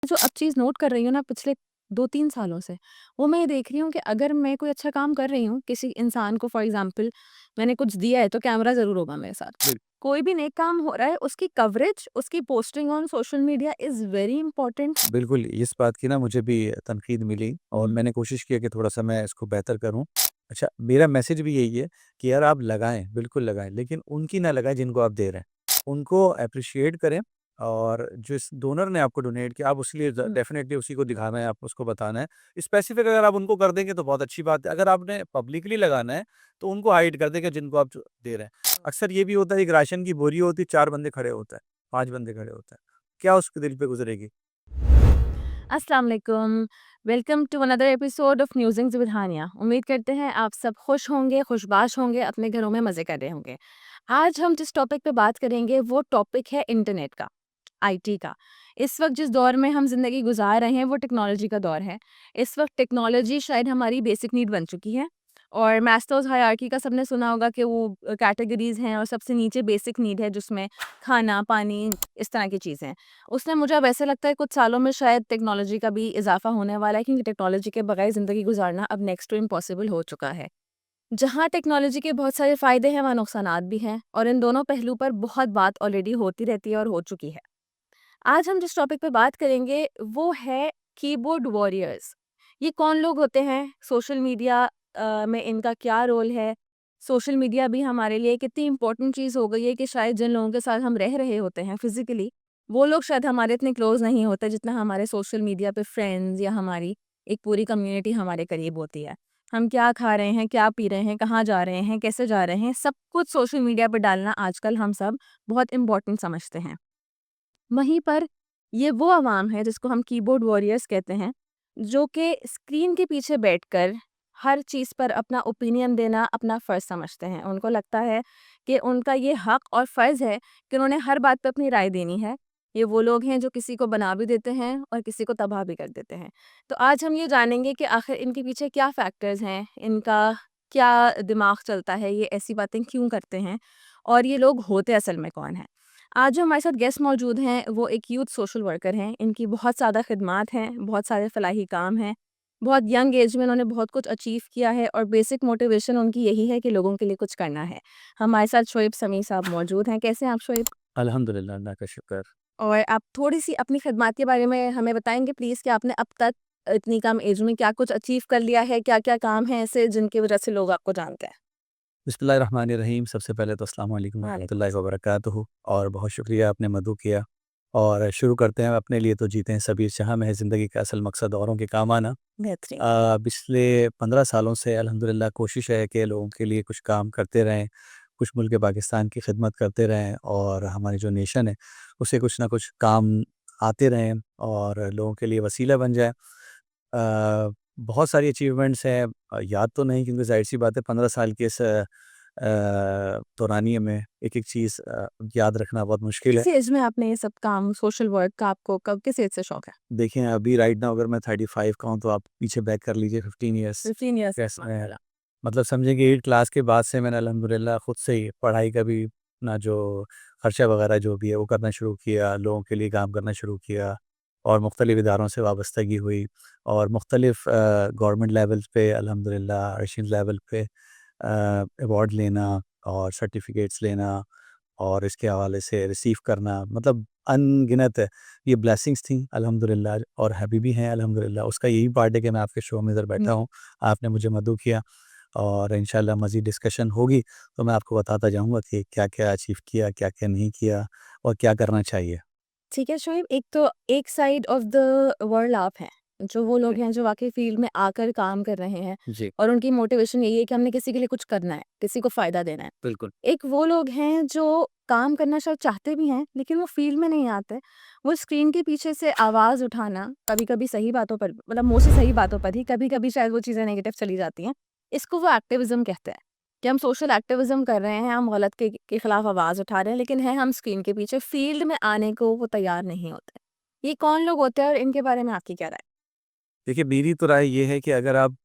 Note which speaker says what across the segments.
Speaker 1: जो अब चीज़ नोट कर रही हूँ ना पिछले 2-3 सालों से, वो मैं ये देख रही हूँ कि अगर मैं कोई अच्छा काम कर रही हूँ, किसी इंसान को फॉर एग्ज़ाम्पल मैंने कुछ दिया है तो कैमरा ज़रूर होगा मेरे साथ।
Speaker 2: बिल
Speaker 1: कोई भी नेक काम हो रहा है उसकी कवरेज, उसकी posting on social media is very important.
Speaker 2: बिल्कुल, इस बात की ना मुझे भी तनकीद मिली और
Speaker 1: हुँ।
Speaker 2: मैंने कोशिश की है कि थोड़ा-सा मैं इसको बेहतर करूँ। अच्छा, मेरा मैसेज भी यही है कि यार आप लगाएँ, बिल्कुल लगाएँ, लेकिन उनकी ना लगाएँ जिनको आप दे रहे हैं। उनको एप्रिशिएट करें और जिस डोनर ने आपको डोनेट किया, आप उसके लिए
Speaker 1: हुँ।
Speaker 2: डेफ़िनिटली उसी को दिखाना है, आपको उसको बताना है। स्पेसिफ़िक अगर आप उनको कर देंगे तो बहुत अच्छी बात है। अगर आपने पब्लिकली लगाना है, तो उनको हाइड कर देंगे जिनको आप जो दे रहे हैं। अक्सर ये भी होता है, एक राशन की बोरी होती है, 4 बंदे खड़े होते हैं, 5 बंदे खड़े होते हैं। क्या उसके दिल पे गुज़रेगी?
Speaker 1: अस्सलाम वालेकुम, welcome to another episode of musics with Hania. उम्मीद करते हैं आप सब खुश होंगे, खुशबाश होंगे, अपने घरों में मज़े कर रहे होंगे। आज हम जिस टॉपिक पे बात करेंगे वो टॉपिक है इंटरनेट का, आईटी का। इस वक़्त जिस दौर में हम ज़िंदगी गुज़ार रहे हैं वो टेक्नोलॉजी का दौर है। इस वक़्त टेक्नोलॉजी शायद हमारी बेसिक नीड बन चुकी है और मैस्लोज़ हायरार्की का सबने सुना होगा कि वो कैटेगरीज़ हैं और सबसे नीचे बेसिक नीड है जिसमें खाना, पानी, इस तरह की चीज़ें हैं। उसने मुझे अब ऐसा लगता है कुछ सालों में शायद टेक्नोलॉजी का भी इज़ाफ़ा होने वाला है क्योंकि टेक्नोलॉजी के बगैर ज़िंदगी गुज़ारना अब नेक्स्ट टू इम्पॉसिबल हो चुका है। जहाँ टेक्नोलॉजी के बहुत सारे फ़ायदे हैं, वहाँ नुकसानात भी हैं और इन दोनों पहलू पर बहुत बात ऑलरेडी होती रहती है और हो चुकी है। आज हम जिस टॉपिक पे बात करेंगे वो है कीबोर्ड वॉरियर्स। ये कौन लोग होते हैं? सोशल मीडिया में इनका क्या रोल है? सोशल मीडिया भी हमारे लिए कितनी इम्पोर्टेंट चीज़ हो गई है कि शायद जिन लोगों के साथ हम रह रहे होते हैं फिज़िकली, वो लोग शायद हमारे इतने क्लोज़ नहीं होते जितना हमारे सोशल मीडिया पे फ्रेंड्स या हमारी एक पूरी कम्युनिटी हमारे करीब होती है। हम क्या खा रहे हैं, क्या पी रहे हैं, कहाँ जा रहे हैं, कैसे जा रहे हैं, सब कुछ सोशल मीडिया पे डालना आजकल हम सब बहुत इम्पोर्टेंट समझते हैं। वहीं पर ये वो अवाम है जिसको हम कीबोर्ड वॉरियर्स कहते हैं, जो कि स्क्रीन के पीछे बैठकर हर चीज़ पर अपना ओपिनियन देना अपना फ़र्ज़ समझते हैं। उनको लगता है कि उनका ये हक़ और फ़र्ज़ है कि उन्होंने हर बात पे अपनी राय देनी है। ये वो लोग हैं जो किसी को बना भी देते हैं और किसी को तबाह भी कर देते हैं। तो आज हम ये जानेंगे कि आखिर इनके पीछे क्या फैक्टर्स हैं, इनका क्या दिमाग चलता है, ये ऐसी बातें क्यों करते हैं और ये लोग होते असल में कौन हैं? आज जो हमारे साथ गेस्ट मौजूद हैं, वो एक यूथ सोशल वर्कर हैं। इनकी बहुत ज़्यादा खिदमात हैं, बहुत सारे फलाही काम हैं। बहुत यंग एज में उन्होंने बहुत कुछ अचीव किया है और बेसिक मोटिवेशन उनकी यही है कि लोगों के लिए कुछ करना है। हमारे साथ शोएब समी साहब मौजूद हैं। कैसे हैं आप शोएब?
Speaker 2: अल्हम्दुलिल्लाह, अल्लाह का शुक्र।
Speaker 1: और आप थोड़ी-सी अपनी खिदमात के बारे में हमें बताएँगे प्लीज़ कि आपने अब तक इतनी कम एज में क्या कुछ अचीव कर लिया है? क्या-क्या काम हैं ऐसे जिनकी वज़ह से लोग आपको जानते हैं?
Speaker 2: बिस्मिल्लाहिर्रहमानिर्रहीम, सबसे पहले तो अस्सलाम वालेकुम
Speaker 1: वालेकुम
Speaker 2: वरहमतुल्लाहि वबरकातुहू और बहुत शुक्रिया आपने मदऊ किया। और शुरू करते हैं, अपने लिए तो जीते हैं सभी जहाँ में है ज़िंदगी का असल मकसद औरों के काम आना।
Speaker 1: बेहतरीन।
Speaker 2: पिछले 15 सालों से अल्हम्दुलिल्लाह कोशिश है कि लोगों के लिए कुछ काम करते रहें, कुछ मुल्क पाकिस्तान की खिदमत करते रहें और हमारी जो नेशन है, उसे कुछ ना कुछ काम आते रहें और लोगों के लिए वसीला बन जाए। बहुत सारी अचीवमेंट्स हैं, याद तो नहीं क्योंकि ज़ाहिर-सी बात है 15 साल के इस दौरानिए में एक-एक चीज़ याद रखना बहुत मुश्किल है।
Speaker 1: किस एज में आपने ये सब काम सोशल वर्क का आपको कब किस एज से शौक है?
Speaker 2: देखिए, अभी राइट नाउ अगर मैं 35 का हूँ, तो आप पीछे बैक कर लीजिए 15 इयर्स।
Speaker 1: 15 इयर्स
Speaker 2: कैसे मैं
Speaker 1: माशाल्लाह।
Speaker 2: मतलब समझिए कि 8 क्लास के बाद से मैंने अल्हम्दुलिल्लाह खुद से ही पढ़ाई का भी अपना जो खर्चा वगैरह जो भी है वो करना शुरू किया, लोगों के लिए काम करना शुरू किया और मुख्तलिफ़ इदारों से वाबस्तगी हुई और मुख्तलिफ़ गवर्नमेंट लेवल्स पे अल्हम्दुलिल्लाह नेशनल लेवल पे अवार्ड लेना और सर्टिफ़िकेट्स लेना और इसके हवाले से रिसीव करना, मतलब अनगिनत है। ये ब्लेसिंग्स थी अल्हम्दुलिल्लाह और अभी भी हैं अल्हम्दुलिल्लाह। उसका यही पार्ट है कि मैं आपके शो में इधर
Speaker 1: हुँ,
Speaker 2: बैठा हूँ। आपने मुझे मदऊ किया और इंशाल्लाह मज़ीद डिस्कशन होगी, तो मैं आपको बताता जाऊँगा कि क्या-क्या अचीव किया, क्या-क्या नहीं किया और क्या करना चाहिए।
Speaker 1: ठीक है शोएब, एक तो एक साइड ऑफ द वर्ल्ड आप हैं, जो वो लोग हैं जो वाक़ई फ़ील्ड में आकर काम कर रहे हैं
Speaker 2: जी,
Speaker 1: और उनकी मोटिवेशन यही है कि हमने किसी के लिए कुछ करना है, किसी को फ़ायदा देना है।
Speaker 2: बिल्कुल।
Speaker 1: एक वो लोग हैं जो काम करना शायद चाहते भी हैं, लेकिन वो फ़ील्ड में नहीं आते। वो स्क्रीन के पीछे से आवाज़ उठाना, कभी-कभी सही बातों पर मतलब मोस्टली सही बातों पर ही, कभी-कभी शायद वो चीज़ें नेगेटिव चली जाती हैं। इसको वो एक्टिविज़्म कहते हैं, कि हम सोशल एक्टिविज़्म कर रहे हैं, हम गलत के खिलाफ आवाज़ उठा रहे हैं, लेकिन हैं हम स्क्रीन के पीछे, फ़ील्ड में आने को वो तैयार नहीं होते। ये कौन लोग होते हैं और इनके बारे में आपकी क्या राय
Speaker 2: देखिए, मेरी तो राय ये है कि अगर आप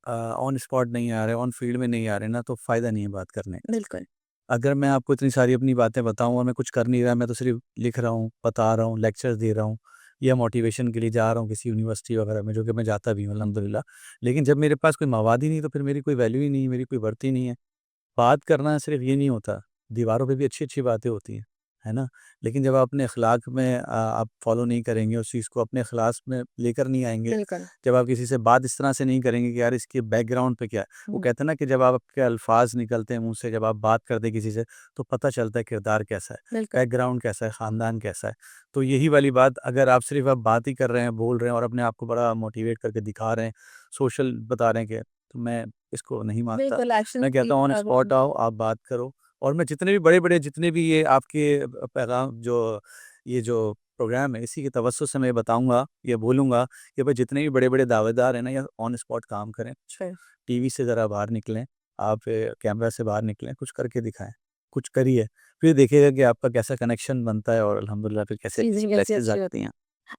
Speaker 2: ऑन स्पॉट नहीं आ रहे, ऑन फील्ड में नहीं आ रहे ना, तो फ़ायदा नहीं है बात करने
Speaker 1: है?
Speaker 2: का।
Speaker 1: बिल्कुल।
Speaker 2: अगर मैं आपको इतनी सारी अपनी बातें बताऊँ और मैं कुछ कर नहीं रहा, मैं तो सिर्फ़ लिख रहा हूँ, बता रहा हूँ, लेक्चर दे रहा हूँ, या मोटिवेशन के लिए जा रहा हूँ किसी यूनिवर्सिटी वगैरह में, जो कि मैं जाता भी हूँ अल्हम्दुलिल्लाह। लेकिन जब मेरे पास कोई मवाद ही नहीं, तो फिर मेरी कोई वैल्यू ही नहीं है, मेरी कोई वर्थ ही नहीं है। बात करना सिर्फ ये नहीं होता, दीवारों पे भी अच्छी-अच्छी बातें होती हैं, है ना? लेकिन जब आप अपने अखलाक में आप फ़ॉलो नहीं करेंगे, उस चीज़ को अपने अखलास में लेकर नहीं आएँगे,
Speaker 1: बिल्कुल।
Speaker 2: जब आप किसी से बात इस तरह से नहीं करेंगे कि यार इसके बैकग्राउंड पे क्या है? वो
Speaker 1: हुँ,
Speaker 2: कहते हैं ना कि जब आपके अल्फ़ाज़ निकलते हैं मुँह से, जब आप बात करते हैं किसी से, तो पता चलता है किरदार कैसा है,
Speaker 1: बिल्कुल।
Speaker 2: बैकग्राउंड कैसा है, ख़ानदान कैसा है। तो यही वाली बात, अगर आप सिर्फ़ आप बात ही कर रहे हैं, बोल रहे हैं और अपने आप को बड़ा मोटिवेट करके दिखा रहे हैं, सोशल बता रहे हैं कि, तो मैं इसको नहीं मानता।
Speaker 1: बिल्कुल, एक्शन
Speaker 2: मैं कहता
Speaker 1: स्पीक
Speaker 2: हूँ ऑन स्पॉट आओ, आप बात करो। और मैं जितने भी बड़े-बड़े, जितने भी ये आपके पैगाम जो ये जो प्रोग्राम है, इसी के तवज्जुह से मैं बताऊँगा, ये बोलूँगा कि भाई जितने भी बड़े-बड़े दावेदार हैं ना, ये ऑन स्पॉट काम करें।
Speaker 1: फिर
Speaker 2: टीवी से ज़रा बाहर निकलें, आप कैमरा से बाहर निकलें, कुछ करके दिखाएँ, कुछ करिए। फिर देखिएगा कि आपका कैसा कनेक्शन बनता है और अल्हम्दुलिल्लाह फिर कैसे
Speaker 1: चीज़ें कैसी
Speaker 2: ब्लेसिंग्स
Speaker 1: अच्छी
Speaker 2: आती
Speaker 1: होती
Speaker 2: हैं।
Speaker 1: हैं।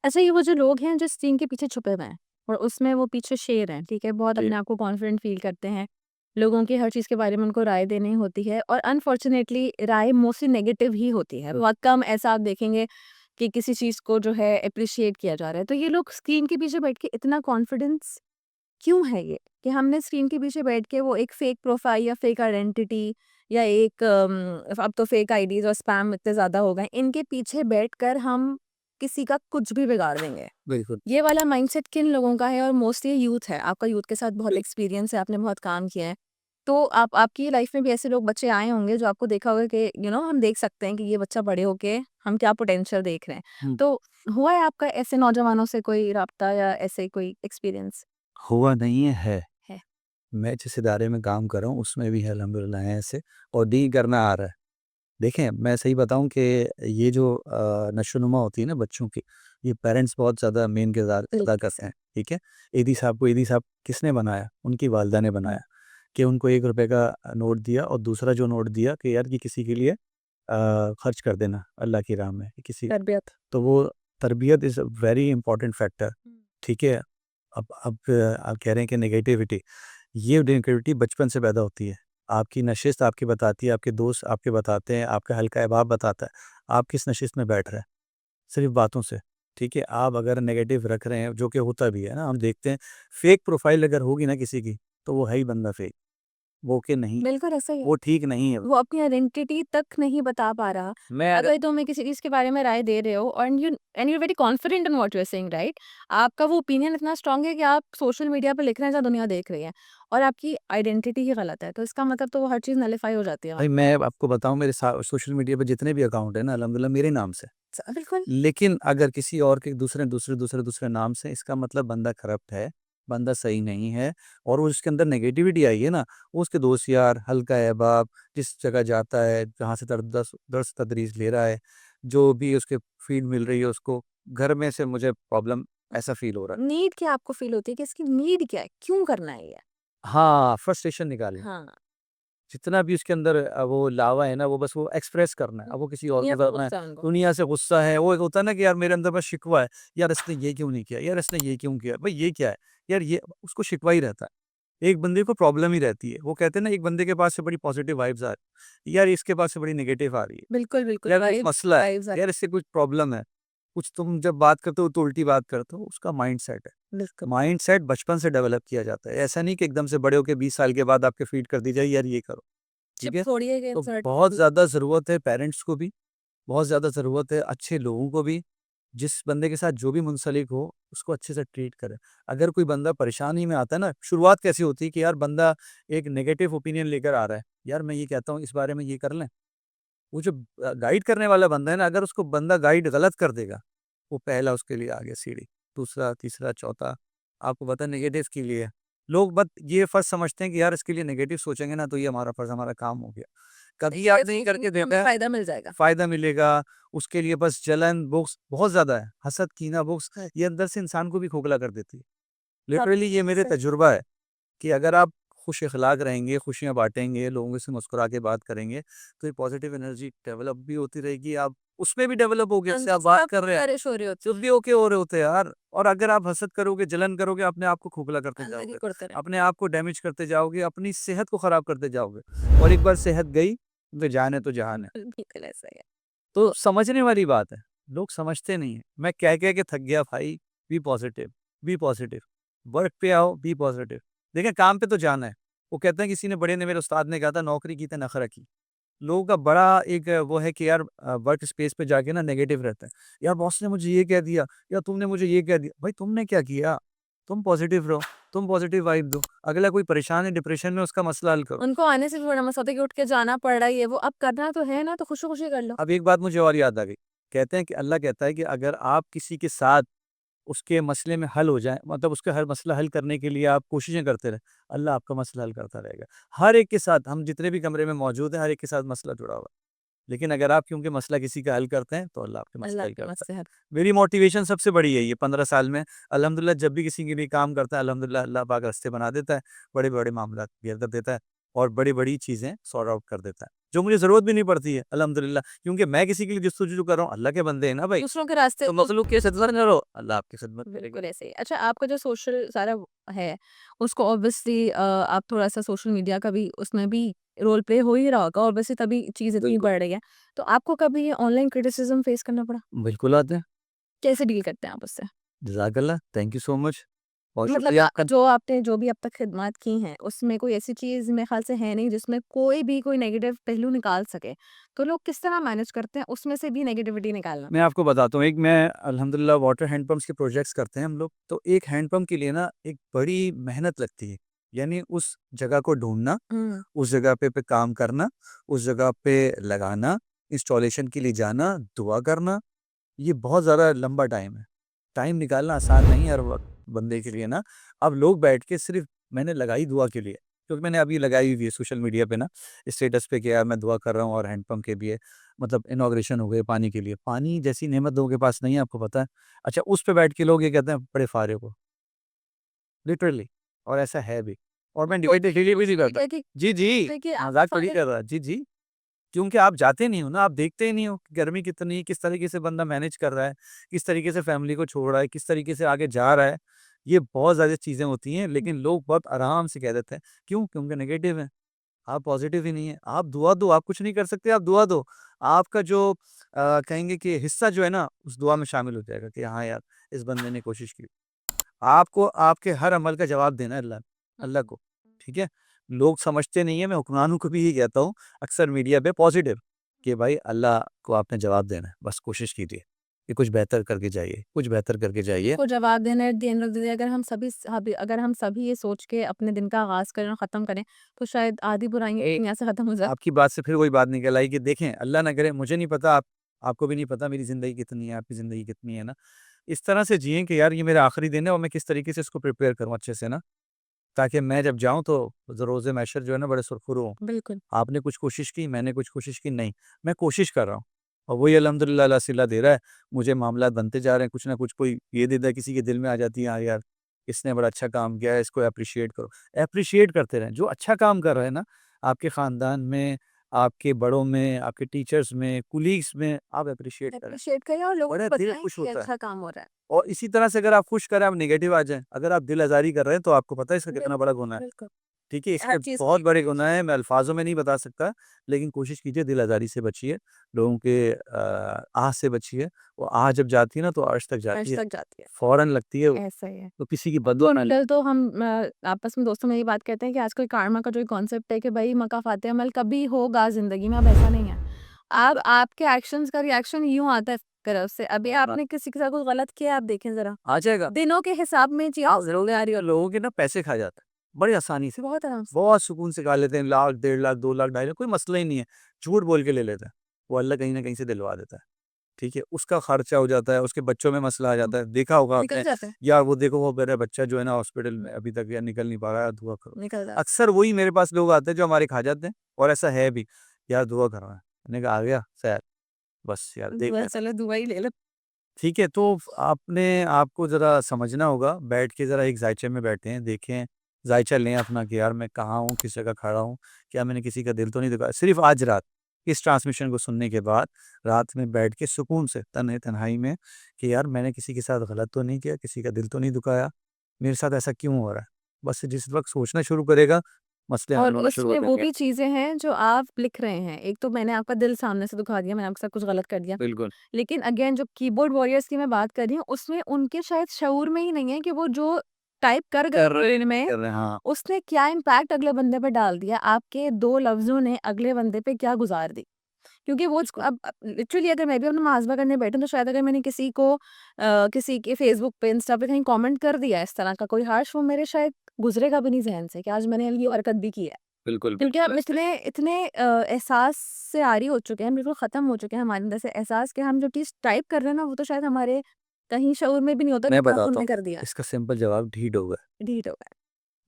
Speaker 1: अच्छा, ये वो जो लोग हैं जो स्क्रीन के पीछे छुपे हुए हैं और उसमें वो पीछे शेर हैं, ठीक है? बहुत
Speaker 2: जी,
Speaker 1: अपने आप को कॉन्फिडेंट फ़ील करते हैं। लोगों की हर चीज़ के बारे में उनको राय देनी होती है और अनफॉर्च्युनेटली राय मोस्टली नेगेटिव ही होती है। बहुत कम ऐसा आप देखेंगे कि किसी चीज़ को जो है एप्रिशिएट किया जा रहा है। तो ये लोग स्क्रीन के पीछे बैठ के इतना कॉन्फिडेंस क्यों है ये? कि हमने स्क्रीन के पीछे बैठ के वो एक फेक प्रोफाइल या फेक आइडेंटिटी या एक अब तो फेक आईडीज़ और स्पैम इतने ज़्यादा हो गए, इनके पीछे बैठकर हम किसी का कुछ भी बिगाड़ देंगे।
Speaker 2: बिल्कुल।
Speaker 1: ये वाला माइंडसेट किन लोगों का है और मोस्टली यूथ है। आपका यूथ के साथ बहुत एक्सपीरियंस है, आपने बहुत काम किया है। तो आप आपकी लाइफ में भी ऐसे लोग बच्चे आए होंगे जो आपको देखा होगा कि हम देख सकते हैं कि ये बच्चा बड़े होके हम क्या पोटेंशियल देख रहे हैं।
Speaker 2: हुँ।
Speaker 1: तो हुआ है आपका ऐसे नौजवानों से कोई राब्ता या ऐसे कोई एक्सपीरियंस?
Speaker 2: हुआ नहीं है।
Speaker 1: है।
Speaker 2: मैं जिस इदारे में काम कर रहा हूँ, उसमें भी है अल्हम्दुलिल्लाह हैं ऐसे, और डील करना आ रहा है। देखें, मैं सही बताऊँ कि ये जो नशो-नुमा होती है ना बच्चों की, ये पेरेंट्स बहुत ज़्यादा मेन किरदार अदा
Speaker 1: बिल्कुल
Speaker 2: करते
Speaker 1: सही।
Speaker 2: हैं, ठीक है? ईदी साहब को ईदी साहब किसने बनाया? उनकी वालिदा ने
Speaker 1: हुँ,
Speaker 2: बनाया, कि उनको ₹1 का नोट दिया और दूसरा जो नोट दिया कि यार ये किसी के लिए खर्च कर देना अल्लाह की राह में, किसी,
Speaker 1: तरबियत।
Speaker 2: तो वो तरबियत is a very important factor,
Speaker 1: हुँ।
Speaker 2: ठीक है? अब आप कह रहे हैं कि नेगेटिविटी, ये नेगेटिविटी बचपन से पैदा होती है। आपकी नशिस्त आपकी बताती है, आपके दोस्त आपके बताते हैं, आपका हल्का अहबाब बताता है, आप किस नशिस्त में बैठ रहे हैं, सिर्फ़ बातों से, ठीक है? आप अगर नेगेटिव रख रहे हैं, जो कि होता भी है ना, हम देखते हैं, फेक प्रोफ़ाइल अगर होगी ना किसी की, तो वो है ही बंदा फेक, वो कि नहीं,
Speaker 1: बिल्कुल ऐसा ही है।
Speaker 2: वो ठीक नहीं है।
Speaker 1: वो अपनी आइडेंटिटी तक नहीं बता पा रहा।
Speaker 2: मैं अगर
Speaker 1: अगर तुम हमें किसी चीज़ के बारे में राय दे रहे हो और you are very confident in what you are saying, right? आपका वो ओपिनियन इतना स्ट्रांग है कि आप सोशल मीडिया पे लिख रहे हैं जहाँ दुनिया देख रही है और आपकी आइडेंटिटी ही गलत है। तो इसका मतलब तो वो हर चीज़ नलिफाई हो जाती है वहाँ
Speaker 2: भाई मैं आपको बताऊँ, मेरे सा सोशल मीडिया पे जितने भी अकाउंट हैं ना अल्हम्दुलिल्लाह मेरे नाम से।
Speaker 1: बिल्कुल।
Speaker 2: लेकिन अगर किसी और के दूसरे नाम से, इसका मतलब बंदा करप्ट है, बंदा सही नहीं है, और वो उसके अंदर नेगेटिविटी आई है ना, वो उसके दोस्त यार, हल्का अहबाब, जिस जगह जाता है, जहाँ से दर्स तदरीस ले रहा है, जो भी उसके फ़ीड मिल रही है उसको, घर में से मुझे प्रॉब्लम ऐसा फ़ील हो रहा है।
Speaker 1: नीड क्या आपको फ़ील होती है कि इसकी नीड क्या है? क्यों करना है ये?
Speaker 2: हाँ, फ्रस्ट्रेशन निकालनी।
Speaker 1: हाँ।
Speaker 2: जितना भी उसके अंदर वो लावा है ना, वो बस वो एक्सप्रेस करना है।
Speaker 1: हुँ।
Speaker 2: अब वो किसी और
Speaker 1: दुनिया
Speaker 2: को
Speaker 1: पे
Speaker 2: करना है,
Speaker 1: गुस्सा है उनको।
Speaker 2: दुनिया से गुस्सा है, वो एक होता है ना कि यार मेरे अंदर बस शिकवा है, यार इसने ये क्यों नहीं किया? यार इसने ये क्यों किया? भाई ये क्या है? यार ये उसको शिकवा ही रहता है। एक बंदे को प्रॉब्लम ही रहती है। वो कहते हैं ना, एक बंदे के पास से बड़ी पॉजिटिव वाइब्स आ रही है, यार इसके पास से बड़ी नेगेटिव आ रही है।
Speaker 1: बिल्कुल, बिल्कुल।
Speaker 2: यार कुछ
Speaker 1: वाइब्स
Speaker 2: मसला है,
Speaker 1: वाइब्स
Speaker 2: यार इससे कुछ प्रॉब्लम है। कुछ तुम जब बात करते हो तो उल्टी बात करते हो, उसका माइंडसेट है।
Speaker 1: बिल्कुल।
Speaker 2: माइंडसेट बचपन से डेवलप किया जाता है। ऐसा नहीं कि एकदम से बड़े होके 20 साल के बाद आपके फीड कर दी जाए, यार ये करो। ठीक
Speaker 1: चिप
Speaker 2: है?
Speaker 1: थोड़ी है कि
Speaker 2: तो
Speaker 1: इंसर्ट
Speaker 2: बहुत ज़्यादा ज़रूरत है पेरेंट्स को भी, बहुत ज़्यादा ज़रूरत है अच्छे लोगों को भी, जिस बंदे के साथ जो भी मुंसलिक हो, उसको अच्छे से ट्रीट करें। अगर कोई बंदा परेशानी में आता है ना, शुरुआत कैसी होती है कि यार बंदा एक नेगेटिव ओपिनियन लेकर आ रहा है, यार मैं ये कहता हूँ इस बारे में ये कर लें। वो जो गाइड करने वाला बंदा है ना, अगर उसको बंदा गाइड गलत कर देगा, वो पहला उसके लिए आगे सीढ़ी, दूसरा, तीसरा, चौथा, आपको पता है नेगेटिव के लिए। लोग बस ये फ़र्ज़ समझते हैं कि यार इसके लिए नेगेटिव सोचेंगे ना तो ये हमारा फ़र्ज़, हमारा काम हो गया। कभी आप नहीं करके
Speaker 1: हमें
Speaker 2: देखा,
Speaker 1: फ़ायदा मिल जाएगा।
Speaker 2: फ़ायदा मिलेगा, उसके लिए बस जलन, बुग़्ज़ बहुत ज़्यादा है, हसद, कीना, बुग़्ज़, ये अंदर से इंसान को भी खोखला कर देती है।
Speaker 1: सब
Speaker 2: लिटरली ये मेरे
Speaker 1: सही।
Speaker 2: तजुर्बा है कि अगर आप खुश अखलाक रहेंगे, खुशियाँ बाँटेंगे, लोगों से मुस्कुरा के बात करेंगे, तो ये पॉज़िटिव एनर्जी डेवलप भी होती रहेगी, आप उसमें भी डेवलप होगे, जैसे
Speaker 1: अंदर
Speaker 2: आप
Speaker 1: से
Speaker 2: बात
Speaker 1: आप
Speaker 2: कर रहे हैं,
Speaker 1: फ्लरिश हो रही होती
Speaker 2: चुप भी होके हो रहे होते हैं यार। और अगर आप हसद करोगे, जलन करोगे, अपने आप को खोखला करते
Speaker 1: है, अंदर ही
Speaker 2: जाओगे,
Speaker 1: कुड़ते रहे।
Speaker 2: अपने आप को डैमेज करते जाओगे, अपनी सेहत को ख़राब करते जाओगे, और एक बार सेहत गई, तो जान है तो जहान है।
Speaker 1: बिल्कुल, बिल्कुल ऐसा ही है।
Speaker 2: तो
Speaker 1: तो
Speaker 2: समझने वाली बात है। लोग समझते नहीं हैं। मैं कह के थक गया भाई, be positive, be positive. Work पे आओ, बी पॉजिटिव। देखें काम पे तो जाना है। वो कहते हैं किसी ने बड़े ने मेरे उस्ताद ने कहा था नौकरी की तो नखरा की। लोगों का बड़ा एक वो है कि यार वर्क स्पेस पे जाके ना नेगेटिव रहता है। यार बॉस ने मुझे ये कह दिया, या तुमने मुझे ये कह दिया। भाई तुमने क्या किया? तुम पॉजिटिव रहो, तुम पॉजिटिव वाइब दो। अगला कोई परेशान है डिप्रेशन में उसका मसला हल करो।
Speaker 1: उनको आने से भी बड़ा मसला होता है कि उठ के जाना पड़ रहा है ये वो, अब करना तो है ना, तो खुशी-खुशी कर लो।
Speaker 2: अब एक बात मुझे और याद आ गई। कहते हैं कि अल्लाह कहता है कि अगर आप किसी के साथ उसके मसले में हल हो जाए, मतलब उसका हर मसला हल करने के लिए आप कोशिशें करते रहें, अल्लाह आपका मसला हल करता रहेगा। हर एक के साथ, हम जितने भी कमरे में मौजूद हैं, हर एक के साथ मसला जुड़ा हुआ है। लेकिन अगर आप क्योंकि मसला किसी का हल करते हैं, तो अल्लाह आपके मसला
Speaker 1: अल्लाह
Speaker 2: हल
Speaker 1: के
Speaker 2: करता
Speaker 1: मस्से
Speaker 2: है।
Speaker 1: है।
Speaker 2: मेरी मोटिवेशन सबसे बड़ी यही है 15 साल में। अल्हम्दुलिल्लाह जब भी किसी के लिए काम करता है, अल्हम्दुलिल्लाह अल्लाह पाक रास्ते बना देता है, बड़े-बड़े मामलात क्लियर कर देता है और बड़ी-बड़ी चीज़ें सॉर्ट आउट कर देता है, जो मुझे ज़रूरत भी नहीं पड़ती है अल्हम्दुलिल्लाह, क्योंकि मैं किसी के लिए जस्तुजू कर रहा हूँ, अल्लाह के बंदे हैं ना भाई।
Speaker 1: दूसरों के रास्ते
Speaker 2: तो मखलूक की खिदमत में रहो, अल्लाह आपकी खिदमत करेगा।
Speaker 1: बिल्कुल ऐसे ही। अच्छा, आपका जो सोशल सारा है, उसको ऑब्वियसली आप थोड़ा-सा सोशल मीडिया का भी उसमें भी रोल प्ले हो ही रहा होगा, ऑब्वियसली तभी चीज़ इतनी
Speaker 2: बिल्कुल।
Speaker 1: बढ़ रही है। तो आपको कभी ये ऑनलाइन क्रिटिसिज़्म फेस करना पड़ा?
Speaker 2: बिल्कुल आते हैं।
Speaker 1: कैसे डील करते हैं आप उससे?
Speaker 2: जज़ाकल्लाह, थैंक यू सो मच। बहुत
Speaker 1: मतलब
Speaker 2: शुक्रिया आपका।
Speaker 1: जो आपने जो भी अब तक खिदमत की हैं, उसमें कोई ऐसी चीज़ मेरे ख़्याल से है नहीं जिसमें कोई भी कोई नेगेटिव पहलू निकाल सके। तो लोग किस तरह मैनेज करते हैं उसमें से भी नेगेटिविटी निकालना?
Speaker 2: मैं आपको बताता हूँ, एक मैं अल्हम्दुलिल्लाह वाटर हैंड पंप्स के प्रोजेक्ट्स करते हैं हम लोग, तो एक हैंड पंप के लिए ना एक बड़ी मेहनत लगती है। यानी उस जगह को ढूँढना,
Speaker 1: हुँ।
Speaker 2: उस जगह पे काम करना, उस जगह पे लगाना, इंस्टॉलेशन के लिए जाना, दुआ करना, ये बहुत ज़्यादा लंबा टाइम है। टाइम निकालना आसान नहीं है हर वक़्त बंदे के लिए ना। अब लोग बैठ के सिर्फ़ मैंने लगाई दुआ के लिए, क्योंकि मैंने अभी लगाई हुई है सोशल मीडिया पे ना, स्टेटस पे किया मैं दुआ कर रहा हूँ और हैंडपंप के लिए मतलब इनॉग्रेशन हो गई पानी के लिए। पानी जैसी नेमत लोगों के पास नहीं है, आपको पता है। अच्छा उस पे बैठ के लोग ये कहते हैं बड़े फारिग हो, लिटरली, और ऐसा है भी। और मैं
Speaker 1: तो
Speaker 2: डिवाइडेड भी नहीं
Speaker 1: ठीक
Speaker 2: करता।
Speaker 1: है कि
Speaker 2: जी, जी,
Speaker 1: देखिए आप
Speaker 2: मज़ाक थोड़ी
Speaker 1: फादर
Speaker 2: कर रहा। जी, जी। क्योंकि आप जाते नहीं हो ना, आप देखते ही नहीं हो कि गर्मी कितनी है, किस तरीके से बंदा मैनेज कर रहा है, किस तरीके से फैमिली को छोड़ रहा है, किस तरीके से आगे जा रहा है। ये बहुत ज़्यादा चीज़ें होती हैं, लेकिन लोग बहुत आराम से कह देते हैं। क्यों? क्योंकि नेगेटिव हैं, आप पॉज़िटिव ही नहीं हैं। आप दुआ दो, आप कुछ नहीं कर सकते, आप दुआ दो। आपका जो कहेंगे कि हिस्सा जो है ना, उस दुआ में शामिल हो जाएगा कि हाँ यार, इस बंदे ने कोशिश की। आपको आपके हर अमल का जवाब देना है अल्लाह अल्लाह को, ठीक है? लोग समझते नहीं है, मैं हुक्मरानों को भी यही कहता हूँ, अक्सर मीडिया पे पॉज़िटिव, कि भाई अल्लाह को आपने जवाब देना है, बस कोशिश कीजिए कि कुछ बेहतर करके जाइए, कुछ बेहतर करके जाइए।
Speaker 1: को जवाब देना है, at the end of the day अगर हम सभी ये सोच के अपने दिन का आगाज़ करें और ख़त्म करें, तो शायद आधी बुराइयाँ
Speaker 2: ए
Speaker 1: दुनिया से ख़त्म हो जाए।
Speaker 2: आपकी बात से फिर वही बात निकल आई कि देखें, अल्लाह ना करे, मुझे नहीं पता आपको भी नहीं पता मेरी ज़िंदगी कितनी है, आपकी ज़िंदगी कितनी है ना। इस तरह से जिएँ कि यार ये मेरा आखिरी दिन है और मैं किस तरीके से इसको प्रिपेयर करूँ अच्छे से ना, ताकि मैं जब जाऊँ तो रोज़े महशर जो है ना बड़े सुरख़ुरू हों।
Speaker 1: बिल्कुल।
Speaker 2: आपने कुछ कोशिश की, मैंने कुछ कोशिश की, नहीं, मैं कोशिश कर रहा हूँ और वही अल्हम्दुलिल्लाह अल्लाह सिला दे रहा है। मुझे मामलात बनते जा रहे हैं, कुछ ना कुछ कोई ये दे देता है, किसी के दिल में आ जाती है, हाँ यार, इसने बड़ा अच्छा काम किया है, इसको एप्रिशिएट करो। एप्रिशिएट करते रहें, जो अच्छा काम कर रहे हैं ना, आपके ख़ानदान में, आपके बड़ों में, आपके टीचर्स में, कोलीग्स में, आप एप्रिशिएट करें।
Speaker 1: एप्रिशिएट करें और लोगों
Speaker 2: बड़ा
Speaker 1: को
Speaker 2: दिल
Speaker 1: बताएँ
Speaker 2: खुश
Speaker 1: कि
Speaker 2: होता है।
Speaker 1: अच्छा काम हो रहा है।
Speaker 2: और इसी तरह से अगर आप खुश करें, आप नेगेटिव आ जाएँ, अगर आप दिल आज़ारी कर रहे हैं, तो आपको पता है इसका कितना बड़ा
Speaker 1: बिल्कुल,
Speaker 2: गुनाह है।
Speaker 1: बिल्कुल।
Speaker 2: ठीक है,
Speaker 1: हर
Speaker 2: इसके
Speaker 1: चीज़
Speaker 2: बहुत बड़े गुनाह हैं, मैं अल्फ़ाज़ों में नहीं बता सकता, लेकिन कोशिश कीजिए दिल आज़ारी से बचिए, लोगों के आह से बचिए। वो आह जब जाती है ना, तो अर्श तक जाती
Speaker 1: अर्श
Speaker 2: है,
Speaker 1: तक जाती है।
Speaker 2: फ़ौरन लगती है,
Speaker 1: ऐसा ही है।
Speaker 2: तो किसी की बददुआ ना ले।
Speaker 1: आजकल तो हम आपस में दोस्तों में ये बात कहते हैं कि आजकल कार्मा का जो कॉन्सेप्ट है कि भाई मकाफ़ात अमल कभी होगा ज़िंदगी में, अब ऐसा नहीं है। अब आपके एक्शंस का रिएक्शन यूँ आता है तरफ से। अभी आपने किसी के साथ कुछ गलत किया, आप देखें ज़रा।
Speaker 2: आ जाएगा।
Speaker 1: दिनों के हिसाब में चीज़ ज़रूर आ रही हो।
Speaker 2: लोगों के ना पैसे खा जाता है, बड़ी आसानी से,
Speaker 1: बहुत आराम से।
Speaker 2: बहुत सुकून से खा लेते हैं, लाख, 1.5 लाख, 2 लाख, 2.5 लाख, कोई मसला ही नहीं है, झूठ बोल के ले लेते हैं। वो अल्लाह कहीं न कहीं से दिलवा देता है। ठीक है? उसका खर्चा हो जाता है, उसके बच्चों में मसला आ जाता है, देखा होगा
Speaker 1: निकल
Speaker 2: आपने,
Speaker 1: जाते हैं।
Speaker 2: या वो देखो वो मेरा बच्चा जो है ना हॉस्पिटल में अभी तक या निकल नहीं पा रहा है, दुआ करो।
Speaker 1: निकल जाते
Speaker 2: अक्सर वही मेरे पास लोग आते हैं जो हमारे खा जाते हैं और ऐसा है भी, यार दुआ करवाएँ। मैंने कहा आ गया खैर, बस यार
Speaker 1: हैं।
Speaker 2: देख
Speaker 1: दुआ
Speaker 2: लेना।
Speaker 1: चलो दुआ ही ले लो।
Speaker 2: ठीक है, तो आपने आपको ज़रा समझना होगा, बैठ के ज़रा एक ज़ायचे में बैठें, देखें, ज़ायचा लें अपना कि यार मैं कहाँ हूँ, किस जगह खड़ा हूँ, क्या मैंने किसी का दिल तो नहीं दुखाया? सिर्फ़ आज रात, इस ट्रांसमिशन को सुनने के बाद, रात में बैठ के सुकून से, तन्हाई में, कि यार मैंने किसी के साथ गलत तो नहीं किया, किसी का दिल तो नहीं दुखाया, मेरे साथ ऐसा क्यों हो रहा है? बस जिस वक़्त सोचना शुरू करेगा, मसले हल
Speaker 1: और
Speaker 2: होना शुरू हो
Speaker 1: उसमें वो
Speaker 2: जाएंगे।
Speaker 1: भी चीज़ें हैं जो आप लिख रहे हैं। एक तो मैंने आपका दिल सामने से दुखा दिया, मैंने आपके साथ कुछ गलत कर दिया।
Speaker 2: बिल्कुल।
Speaker 1: लेकिन अगेन जो कीबोर्ड वॉरियर्स की मैं बात कर रही हूँ, उसमें उनके शायद शऊर में ही नहीं है कि वो जो टाइप कर गए
Speaker 2: कर
Speaker 1: ब्रेन में,
Speaker 2: कर रहे हैं, हाँ।
Speaker 1: उसने क्या इम्पैक्ट अगले बंदे पे डाल दिया, आपके 2 लफ्ज़ों ने अगले बंदे पे क्या गुज़ार दी। क्योंकि वो उसको अब लिटरली अगर मैं भी अपना मुहाज़बा करने बैठूँ तो शायद अगर मैंने किसी को किसी के फ़ेसबुक पे, इंस्टा पे कहीं कमेंट कर दिया इस तरह का कोई हार्श, वो मेरे शायद गुज़रेगा भी नहीं ज़हन से कि आज मैंने ये हरकत भी की है।
Speaker 2: बिल्कुल,
Speaker 1: क्योंकि
Speaker 2: बिल्कुल
Speaker 1: हम
Speaker 2: ऐसा ही
Speaker 1: इतने इतने एहसास से आरी हो चुके हैं, बिल्कुल ख़त्म हो चुके हैं हमारे अंदर से एहसास कि हम जो चीज़ टाइप कर रहे हैं ना, वो तो शायद हमारे कहीं शऊर में भी नहीं होता,
Speaker 2: मैं
Speaker 1: लेकिन अब
Speaker 2: बताता
Speaker 1: हमने
Speaker 2: हूँ,
Speaker 1: कर दिया।
Speaker 2: इसका सिंपल जवाब ढीठ हो गए।
Speaker 1: डिलीट हो गया।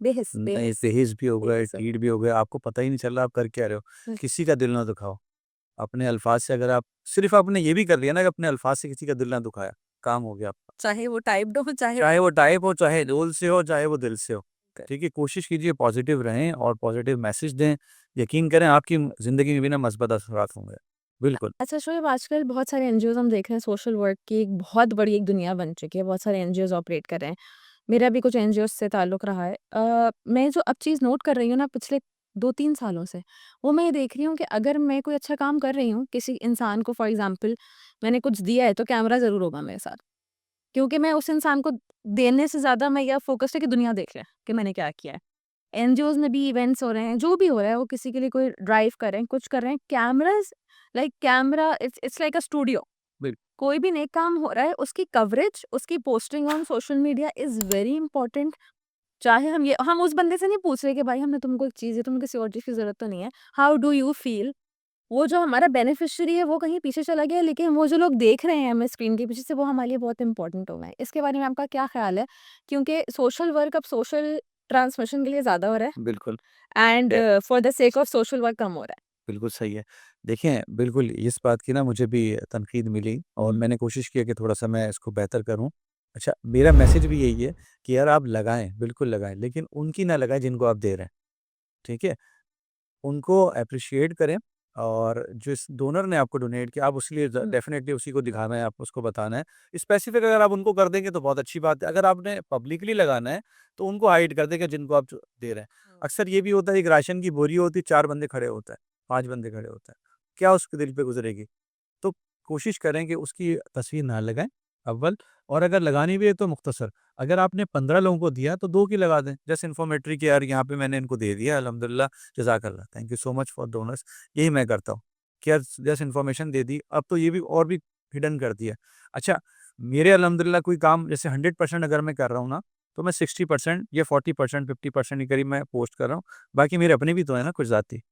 Speaker 1: बेहिस
Speaker 2: नहीं,
Speaker 1: बेहिस
Speaker 2: तेज़ भी हो गए,
Speaker 1: बेहिस हो
Speaker 2: ढीठ भी हो गए, आपको पता ही नहीं चल रहा आप कर क्या रहे हो।
Speaker 1: गया।
Speaker 2: किसी का दिल ना दुखाओ। अपने अल्फाज से अगर आप सिर्फ़ आपने ये भी कर लिया ना कि अपने अल्फाज से किसी का दिल ना दुखाया, काम हो गया आपका।
Speaker 1: चाहे वो टाइप्ड हो, चाहे
Speaker 2: चाहे वो टाइप हो, चाहे रोल से हो, चाहे वो दिल से हो।
Speaker 1: कर
Speaker 2: ठीक है? कोशिश कीजिए पॉज़िटिव रहें और पॉज़िटिव मैसेज दें। यकीन करें आपकी ज़िंदगी में भी ना मस्बत असरात होंगे। बिल्कुल।
Speaker 1: अच्छा शोएब, आजकल बहुत सारे एनजीओज़ हम देख रहे हैं, सोशल वर्क की एक बहुत बड़ी एक दुनिया बन चुकी है, बहुत सारे एनजीओज़ ऑपरेट कर रहे हैं। मेरा भी कुछ एनजीओज़ से ताल्लुक़ रहा है। मैं जो अब चीज़ नोट कर रही हूँ ना पिछले 2-3 सालों से, वो मैं ये देख रही हूँ कि अगर मैं कोई अच्छा काम कर रही हूँ, किसी इंसान को फॉर एग्ज़ाम्पल मैंने कुछ दिया है, तो कैमरा ज़रूर होगा मेरे साथ। क्योंकि मैं उस इंसान को देने से ज़्यादा मैं ये फ़ोकस्ड है कि दुनिया देख ले कि मैंने क्या किया है। एनजीओज़ में भी इवेंट्स हो रहे हैं, जो भी हो रहा है, वो किसी के लिए कोई ड्राइव कर रहे हैं, कुछ कर रहे हैं, cameras like camera it's like a studio.
Speaker 2: Bill
Speaker 1: कोई भी नेक काम हो रहा है, उसकी कवरेज, उसकी posting on social media is very important. चाहे हम उस बंदे से नहीं पूछ रहे कि भाई हमने तुमको एक चीज़ दी, तुम्हें किसी और चीज़ की ज़रूरत तो नहीं है। How do you feel? वो जो हमारा बेनिफिशियरी है वो कहीं पीछे चला गया है, लेकिन वो जो लोग देख रहे हैं हमें स्क्रीन के पीछे से, वो हमारे लिए बहुत इंपॉर्टेंट हो गए हैं। इसके बारे में आपका क्या ख़्याल है? क्योंकि सोशल वर्क अब सोशल ट्रांसमिशन के लिए ज़्यादा हो रहा
Speaker 2: बिल्कुल।
Speaker 1: है and for the sake of social work कम हो रहा है।
Speaker 2: बिल्कुल सही है। देखें, बिल्कुल इस बात की ना मुझे भी तनकीद मिली और
Speaker 1: हुँ।
Speaker 2: मैंने कोशिश की है कि थोड़ा-सा मैं इसको बेहतर करूँ। अच्छा, मेरा मैसेज भी यही है कि यार आप लगाएँ, बिल्कुल लगाएँ, लेकिन उनकी ना लगाएँ जिनको आप दे रहे हैं, ठीक है? उनको एप्रिशिएट करें और जिस डोनर ने आपको डोनेट किया, आप उसके लिए
Speaker 1: हुँ,
Speaker 2: डेफ़िनिटली उसी को दिखाना है, आप उसको बताना है। स्पेसिफ़िक अगर आप उनको कर देंगे तो बहुत अच्छी बात है। अगर आपने पब्लिकली लगाना है, तो उनको हाइड कर देंगे जिनको आप जो दे रहे हैं।
Speaker 1: हुँ।
Speaker 2: अक्सर ये भी होता है, एक राशन की बोरी होती है, 4 बंदे खड़े होते हैं, 5 बंदे खड़े होते हैं। क्या उसके दिल पे गुज़रेगी? तो कोशिश करें कि उसकी तस्वीर ना लगाएँ, अव्वल और अगर लगानी भी है तो मुख्तसर। अगर आपने 15 लोगों को दिया तो 2 की लगा दें। जस्ट इन्फॉर्मेटरी कि यार यहाँ पे मैंने इनको दे दिया अल्हम्दुलिल्लाह, जज़ाकल्लाह, thank you so much for donors. यही मैं करता हूँ कि यार जस्ट इन्फॉर्मेशन दे दी, अब तो ये भी और भी हिडन कर दिया। अच्छा, मेरे अल्हम्दुलिल्लाह कोई काम जैसे 100% अगर मैं कर रहा हूँ ना, तो मैं 60% या 40% 50% के करीब मैं पोस्ट कर रहा हूँ। बाकी मेरे अपने भी तो हैं ना कुछ ज़ाती,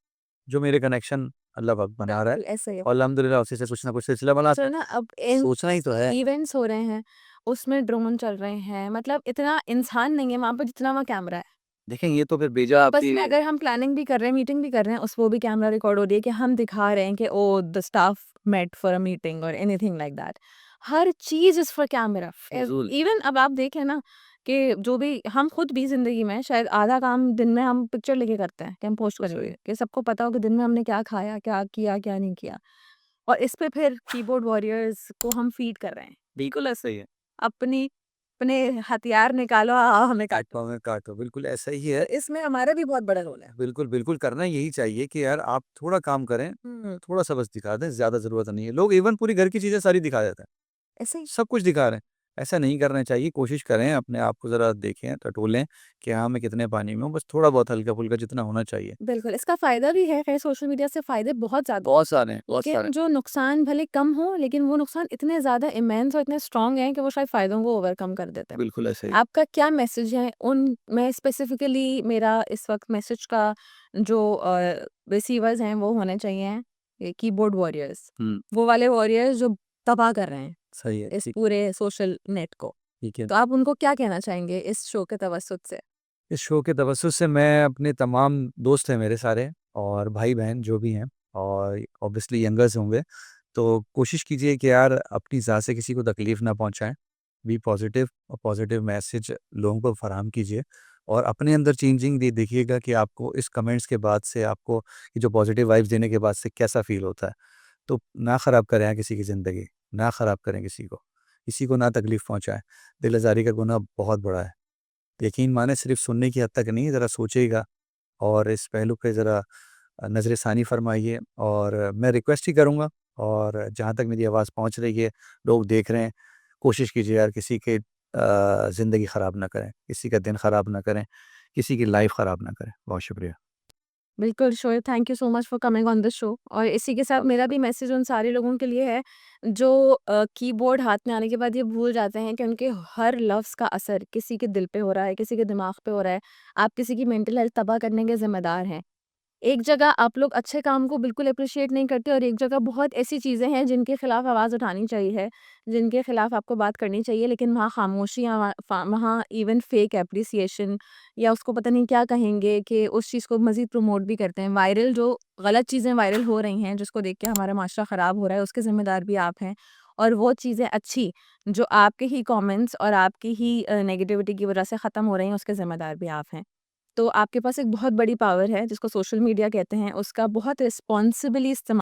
Speaker 2: जो मेरे कनेक्शन अल्लाह पाक बना रहा है
Speaker 1: बिल्कुल ऐसा ही है।
Speaker 2: और अल्हम्दुलिल्लाह उसी से कुछ ना कुछ सिलसिला बनाते
Speaker 1: सो
Speaker 2: हैं।
Speaker 1: ना अब इन
Speaker 2: सोचना ही तो है।
Speaker 1: इवेंट्स हो रहे हैं, उसमें ड्रोन चल रहे हैं, मतलब इतना इंसान नहीं है वहाँ पे जितना वहाँ कैमरा है।
Speaker 2: देखें ये तो फिर भेजा
Speaker 1: बस
Speaker 2: आपकी
Speaker 1: में अगर हम प्लानिंग भी कर रहे हैं, मीटिंग भी कर रहे हैं, उस वो भी कैमरा रिकॉर्ड हो रही है कि हम दिखा रहे हैं कि oh the staff met for a meeting और एनीथिंग लाइक दैट। हर चीज़ इज़ फॉर कैमरा।
Speaker 2: फ़िज़ूल।
Speaker 1: इवन अब आप देखें ना कि जो भी हम खुद भी ज़िंदगी में शायद आधा काम दिन में हम पिक्चर लेके करते हैं कि हम पोस्ट
Speaker 2: तो सही
Speaker 1: करेंगे,
Speaker 2: है।
Speaker 1: कि सबको पता हो कि दिन में हमने क्या खाया, क्या किया, क्या नहीं किया। और इस पे फिर कीबोर्ड वॉरियर्स को हम फीड कर रहे हैं। बिल्कुल ऐसे
Speaker 2: सही है।
Speaker 1: अपनी अपने हथियार निकालो, आओ हमें काटो।
Speaker 2: प्लेटफ़ॉर्म में काटो, बिल्कुल ऐसा ही
Speaker 1: तो
Speaker 2: है।
Speaker 1: इसमें हमारा भी बहुत बड़ा रोल है।
Speaker 2: बिल्कुल, बिल्कुल करना यही चाहिए कि यार आप थोड़ा काम करें,
Speaker 1: हुँ,
Speaker 2: थोड़ा-सा बस दिखा दें, ज़्यादा ज़रूरत नहीं है। लोग इवन पूरी घर की चीज़ें सारी दिखा देते हैं,
Speaker 1: ऐसे ही
Speaker 2: सब कुछ दिखा रहे हैं। ऐसा नहीं करना चाहिए, कोशिश करें अपने आप को ज़रा देखें, टटोलें कि हाँ, मैं कितने पानी में हूँ, बस थोड़ा-बहुत हल्का-फुल्का जितना होना चाहिए।
Speaker 1: बिल्कुल, इसका फ़ायदा भी है, खैर सोशल मीडिया से फ़ायदे बहुत ज़्यादा हैं।
Speaker 2: बहुत सारे हैं, बहुत सारे
Speaker 1: लेकिन
Speaker 2: हैं।
Speaker 1: जो नुकसान भले कम हो, लेकिन वो नुकसान इतने ज़्यादा इमेंस और इतने स्ट्रॉन्ग हैं कि वो शायद फ़ायदों को ओवरकम कर देते हैं।
Speaker 2: बिल्कुल ऐसे ही।
Speaker 1: आपका क्या मैसेज है उन मैं स्पेसिफ़िकली मेरा इस वक़्त मैसेज का जो रिसीवर्स हैं वो होने चाहिए ये कीबोर्ड वॉरियर्स।
Speaker 2: हुँ,
Speaker 1: वो वाले वॉरियर्स जो तबाह कर रहे हैं
Speaker 2: सही है,
Speaker 1: इस
Speaker 2: ठीक
Speaker 1: पूरे सोशल नेट को।
Speaker 2: ठीक है।
Speaker 1: तो आप उनको क्या कहना चाहेंगे इस शो के तवज्जुद से?
Speaker 2: इस शो के तवज्जुद से मैं अपने तमाम दोस्त हैं मेरे सारे और भाई-बहन जो भी हैं और ऑब्वियसली यंगर्स होंगे, तो कोशिश कीजिए कि यार अपनी ज़ात से किसी को तकलीफ़ ना पहुँचाएँ। बी पॉज़िटिव और पॉज़िटिव मैसेज लोगों को फ़राहम कीजिए और अपने अंदर चेंजिंग देखिएगा कि आपको इस कमेंट्स के बाद से आपको ये जो पॉज़िटिव वाइब्स देने के बाद से कैसा फ़ील होता है। तो ना ख़राब करें यार किसी की ज़िंदगी, ना ख़राब करें किसी को ना तकलीफ़ पहुँचाएँ। दिल आज़ारी का गुनाह बहुत बड़ा है। यकीन माने सिर्फ़ सुनने की हद तक नहीं, ज़रा सोचिएगा और इस पहलू पे ज़रा नज़र षानी फरमाइए। और मैं रिक्वेस्ट ही करूँगा, और जहाँ तक मेरी आवाज़ पहुँच रही है, लोग देख रहे हैं, कोशिश कीजिए यार किसी के ज़िंदगी ख़राब ना करें, किसी का दिन ख़राब ना करें, किसी की लाइफ़ ख़राब ना करें। बहुत शुक्रिया।
Speaker 1: बिल्कुल sure, thank you so much for coming on the show. और इसी के साथ मेरा भी मैसेज उन सारे लोगों के लिए है जो कीबोर्ड हाथ में आने के बाद ये भूल जाते हैं कि उनके हर लफ्ज़ का असर किसी के दिल पे हो रहा है, किसी के दिमाग पे हो रहा है। आप किसी की मेंटल हेल्थ तबाह करने के ज़िम्मेदार हैं। एक जगह आप लोग अच्छे काम को बिल्कुल एप्रिशिएट नहीं करते और एक जगह बहुत ऐसी चीज़ें हैं जिनके खिलाफ आवाज़ उठानी चाहिए है, जिनके खिलाफ आपको बात करनी चाहिए, लेकिन वहाँ खामोशी या वहाँ इवन फेक एप्रिसिएशन या उसको पता नहीं क्या कहेंगे कि उस चीज़ को मज़ीद प्रमोट भी करते हैं। वायरल जो गलत चीज़ें वायरल हो रही हैं, जिसको देख के हमारा माशरा ख़राब हो रहा है, उसके ज़िम्मेदार भी आप हैं। और वो चीज़ें अच्छी जो आपके ही कमेंट्स और आपकी ही नेगेटिविटी की वज़ह से ख़त्म हो रही हैं, उसके ज़िम्मेदार भी आप हैं। तो आपके पास एक बहुत बड़ी पावर है जिसको सोशल मीडिया कहते हैं, उसका बहुत रिस्पॉन्सिबली इस्तेमाल